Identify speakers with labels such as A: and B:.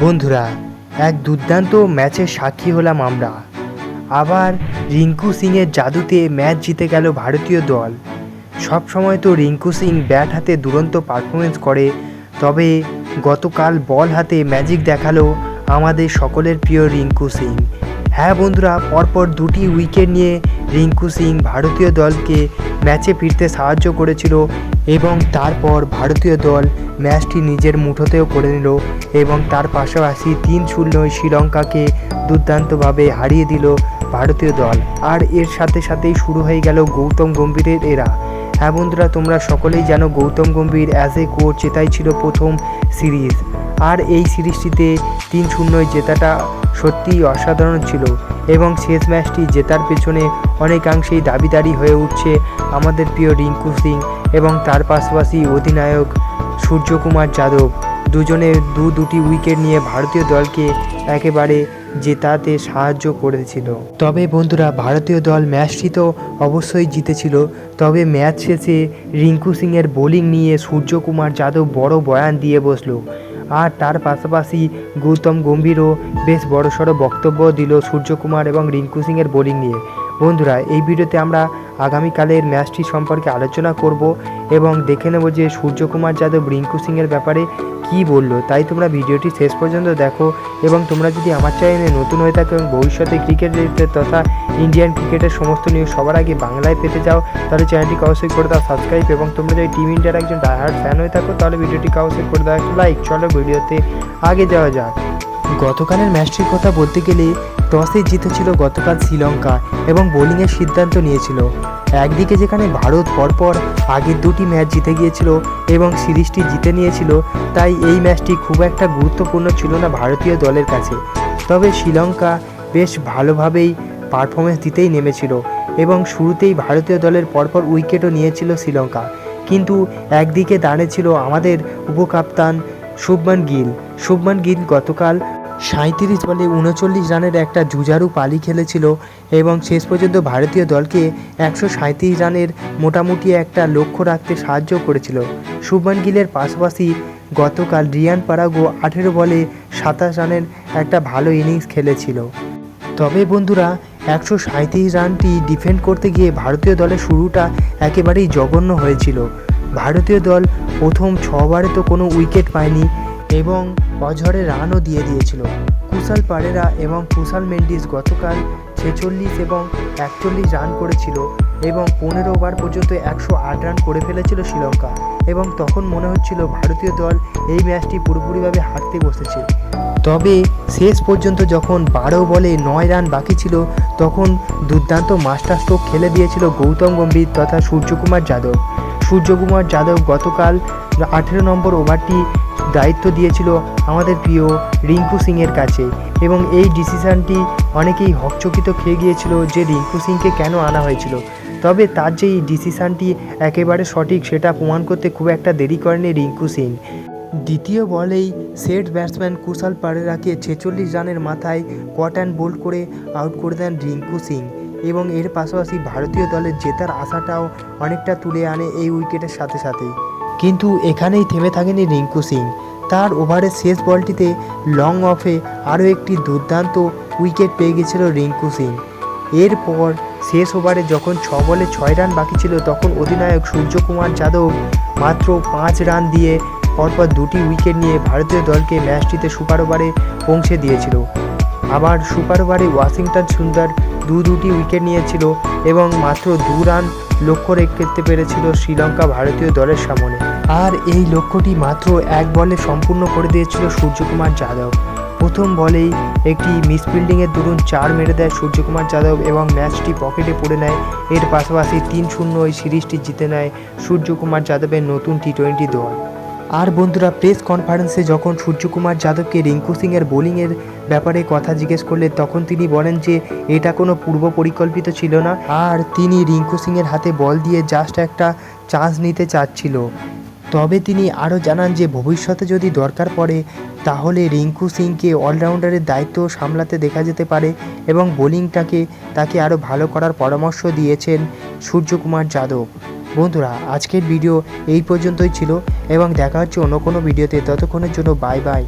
A: বন্ধুরা, এক দুর্দান্ত ম্যাচের সাক্ষী হলাম আমরা। আবার রিঙ্কু সিংয়ের জাদুতে ম্যাচ জিতে গেল ভারতীয় দল। সবসময় তো রিঙ্কু সিং ব্যাট হাতে দুরন্ত পারফরমেন্স করে, তবে গতকাল বল হাতে ম্যাজিক দেখালো আমাদের সকলের প্রিয় রিঙ্কু সিং। হ্যাঁ বন্ধুরা, পরপর দুটি উইকেট নিয়ে রিঙ্কু সিং ভারতীয় দলকে ম্যাচে ফিরতে সাহায্য করেছিল এবং তারপর ভারতীয় দল ম্যাচটি নিজের মুঠোতেও করে নিল এবং তার পাশাপাশি 3-0 শ্রীলঙ্কাকে দুর্দান্তভাবে হারিয়ে দিল ভারতীয় দল। আর এর সাথে সাথেই শুরু হয়ে গেল গৌতম গম্ভীরের এরা। হ্যাঁ বন্ধুরা, তোমরা সকলেই জানো Gautam Gambhir as a coach জেতাই ছিল প্রথম সিরিজ, আর এই সিরিজটিতে 3-0 জেতাটা সত্যিই অসাধারণ ছিল এবং শেষ ম্যাচটি জেতার পেছনে অনেকাংশেই দাবিদারি হয়ে উঠছে আমাদের প্রিয় রিঙ্কু সিং এবং তার পাশাপাশি অধিনায়ক সূর্যকুমার যাদব। দুজনে দুটি উইকেট নিয়ে ভারতীয় দলকে একেবারে জেতাতে সাহায্য করেছিল। তবে বন্ধুরা, ভারতীয় দল ম্যাচটি তো অবশ্যই জিতেছিল, তবে ম্যাচ শেষে রিঙ্কু সিংয়ের বোলিং নিয়ে সূর্যকুমার যাদব বড় বয়ান দিয়ে বসলো, আর তার পাশাপাশি গৌতম গম্ভীরও বেশ বড়সড় বক্তব্য দিল সূর্যকুমার এবং রিঙ্কু সিংয়ের বোলিং নিয়ে। বন্ধুরা, এই ভিডিওতে আমরা আগামীকালের ম্যাচটি সম্পর্কে আলোচনা করব এবং দেখে নেব যে সূর্যকুমার যাদব রিঙ্কু সিংয়ের ব্যাপারে কী বললো। তাই তোমরা ভিডিওটি শেষ পর্যন্ত দেখো এবং তোমরা যদি আমার চ্যানেলে নতুন হয়ে থাকো এবং ভবিষ্যতে ক্রিকেট রিলেটেড তথা ইন্ডিয়ান ক্রিকেটের সমস্ত নিউজ সবার আগে বাংলায় পেতে যাও, তাহলে চ্যানেলটিকে অবশ্যই করে দাও সাবস্ক্রাইব, এবং তোমরা যদি টিম ইন্ডিয়ার একজন ডাইহার্ড ফ্যান হয়ে থাকো তাহলে ভিডিওটিকে অবশ্যই করে দাও একটা লাইক। চলো ভিডিওতে আগে যাওয়া যাক। গতকালের ম্যাচটির কথা বলতে গেলে টসে জিতেছিল গতকাল শ্রীলঙ্কা এবং বোলিংয়ের সিদ্ধান্ত নিয়েছিল। একদিকে যেখানে ভারত পরপর আগের দুটি ম্যাচ জিতে গিয়েছিল এবং সিরিজটি জিতে নিয়েছিল, তাই এই ম্যাচটি খুব একটা গুরুত্বপূর্ণ ছিল না ভারতীয় দলের কাছে। তবে শ্রীলঙ্কা বেশ ভালোভাবেই পারফরমেন্স দিতেই নেমেছিল এবং শুরুতেই ভারতীয় দলের পরপর উইকেটও নিয়েছিল শ্রীলঙ্কা, কিন্তু একদিকে দাঁড়িয়েছিল আমাদের উপকাপ্তান শুভমান গিল গতকাল 37 বলে 39 রানের একটা জুজারু পালি খেলেছিল এবং শেষ পর্যন্ত ভারতীয় দলকে 137 রানের মোটামুটি একটা লক্ষ্য রাখতে সাহায্য করেছিল। শুভমান গিলের পাশাপাশি গতকাল রিয়ান পারাগো 18 বলে 27 রানের একটা ভালো ইনিংস খেলেছিল। তবে বন্ধুরা, 137 রানটি ডিফেন্ড করতে গিয়ে ভারতীয় দলের শুরুটা একেবারেই জঘন্য হয়েছিল। ভারতীয় দল প্রথম 6 ওভারে তো কোনো উইকেট পায়নি এবং অঝরে রানও দিয়ে দিয়েছিল। কুশাল পারেরা এবং কুশাল মেন্ডিস গতকাল 46 এবং 41 রান করেছিল এবং 15 ওভার পর্যন্ত 108 রান করে ফেলেছিল শ্রীলঙ্কা, এবং তখন মনে হচ্ছিল ভারতীয় দল এই ম্যাচটি পুরোপুরিভাবে হারতে বসেছে। তবে শেষ পর্যন্ত যখন 12 বলে 9 রান বাকি ছিল, তখন দুর্দান্ত মাস্টার স্ট্রোক খেলে দিয়েছিল গৌতম গম্ভীর তথা সূর্যকুমার যাদব গতকাল 18 নম্বর ওভারটি দায়িত্ব দিয়েছিল আমাদের প্রিয় রিঙ্কু সিংয়ের কাছে, এবং এই ডিসিশানটি অনেকেই হকচকিত খেয়ে গিয়েছিল যে রিঙ্কু সিংকে কেন আনা হয়েছিল। তবে তার যে এই ডিসিশানটি একেবারে সঠিক সেটা প্রমাণ করতে খুব একটা দেরি করেনি রিঙ্কু সিং। দ্বিতীয় বলেই সেট ব্যাটসম্যান কুশাল পারেরাকে 46 রানের মাথায় কট অ্যান্ড বোল্ড করে আউট করে দেন রিঙ্কু সিং, এবং এর পাশাপাশি ভারতীয় দলের জেতার আশাটাও অনেকটা তুলে আনে এই উইকেটের সাথে সাথেই। কিন্তু এখানেই থেমে থাকেনি রিঙ্কু সিং। তার ওভারের শেষ বলটিতে লং অফে আরও একটি দুর্দান্ত উইকেট পেয়ে গেছিল রিঙ্কু সিং। এরপর শেষ ওভারে যখন 6 বলে 6 রান বাকি ছিল, তখন অধিনায়ক সূর্যকুমার যাদব মাত্র 5 রান দিয়ে পরপর দুটি উইকেট নিয়ে ভারতীয় দলকে ম্যাচটিতে সুপার ওভারে পৌঁছে দিয়েছিল। আবার সুপার ওভারে ওয়াশিংটন সুন্দর দুটি উইকেট নিয়েছিল এবং মাত্র 2 রান লক্ষ্য রেখে পেরেছিল শ্রীলঙ্কা ভারতীয় দলের সামনে, আর এই লক্ষ্যটি মাত্র 1 বলে সম্পূর্ণ করে দিয়েছিল সূর্যকুমার যাদব। প্রথম বলেই একটি মিসফিল্ডিংয়ের দরুন 4 মেরে দেয় সূর্যকুমার যাদব এবং ম্যাচটি পকেটে পড়ে নেয়। এর পাশাপাশি 3-0 এই সিরিজটি জিতে নেয় সূর্যকুমার যাদবের নতুন টি-20 দল। আর বন্ধুরা, প্রেস কনফারেন্সে যখন সূর্যকুমার যাদবকে রিঙ্কু সিংয়ের বোলিংয়ের ব্যাপারে কথা জিজ্ঞেস করলে, তখন তিনি বলেন যে এটা কোনো পূর্ব পরিকল্পিত ছিল না, আর তিনি রিঙ্কু সিংয়ের হাতে বল দিয়ে জাস্ট একটা চান্স নিতে চাচ্ছিল। তবে তিনি আরও জানান যে ভবিষ্যতে যদি দরকার পড়ে তাহলে রিঙ্কু সিংকে অলরাউন্ডারের দায়িত্ব সামলাতে দেখা যেতে পারে এবং বোলিংটাকে তাকে আরও ভালো করার পরামর্শ দিয়েছেন সূর্যকুমার যাদব। বন্ধুরা, আজকের ভিডিও এই পর্যন্তই ছিল এবং দেখা হচ্ছে অন্য কোনো ভিডিওতে। ততক্ষণের জন্য বাই বাই।